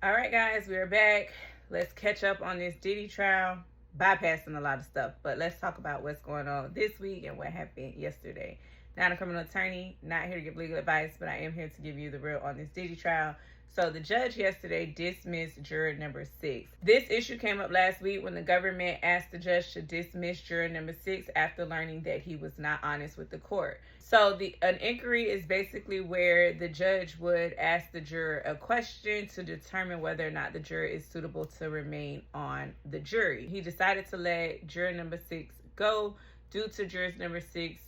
All right, guys, we are back. Let's catch up on this Diddy trial, bypassing a lot of stuff, but let's talk about what's going on this week and what happened yesterday. Not a criminal attorney, not here to give legal advice, but I am here to give you the real on this Diddy trial. So the judge yesterday dismissed juror number 6. This issue came up last week when the government asked the judge to dismiss juror number 6 after learning that he was not honest with the court. So an inquiry is basically where the judge would ask the juror a question to determine whether or not the juror is suitable to remain on the jury. He decided to let juror number 6 go due to juror number 6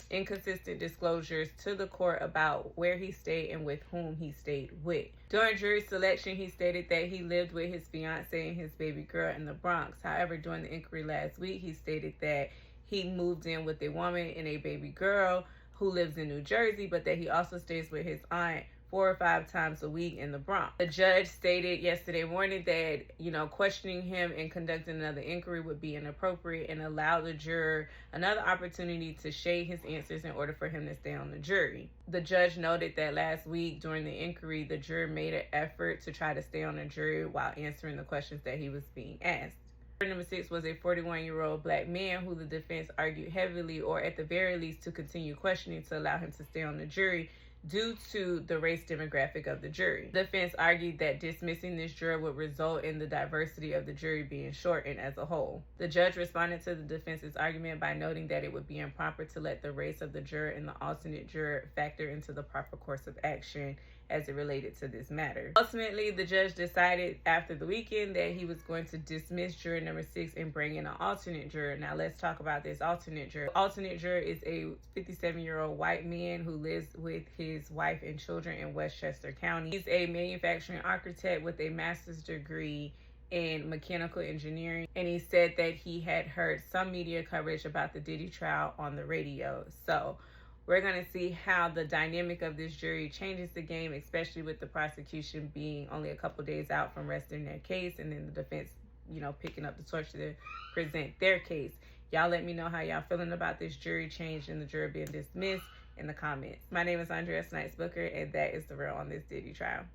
inconsistent disclosures to the court about where he stayed and with whom he stayed with. During jury selection, he stated that he lived with his fiance and his baby girl in the Bronx. However, during the inquiry last week, he stated that he moved in with a woman and a baby girl who lives in New Jersey, but that he also stays with his aunt 4 or 5 times a week in the Bronx. The judge stated yesterday morning that, questioning him and conducting another inquiry would be inappropriate and allow the juror another opportunity to shade his answers in order for him to stay on the jury. The judge noted that last week during the inquiry, the juror made an effort to try to stay on the jury while answering the questions that he was being asked. Number 6 was a 41-year-old black man who the defense argued heavily, or at the very least to continue questioning to allow him to stay on the jury due to the race demographic of the jury. The defense argued that dismissing this juror would result in the diversity of the jury being shortened as a whole. The judge responded to the defense's argument by noting that it would be improper to let the race of the juror and the alternate juror factor into the proper course of action as it related to this matter. Ultimately, the judge decided after the weekend that he was going to dismiss juror number 6 and bring in an alternate juror. Now let's talk about this alternate juror. Alternate juror is a 57-year-old white man who lives with his wife and children in Westchester County. He's a manufacturing architect with a master's degree in mechanical engineering, and he said that he had heard some media coverage about the Diddy trial on the radio. So we're going to see how the dynamic of this jury changes the game, especially with the prosecution being only a couple days out from resting their case, and then the defense, picking up the torch to present their case. Y'all let me know how y'all feeling about this jury change and the jury being dismissed in the comments. My name is Andrea Snipes-Booker, and that is the real on this Diddy trial.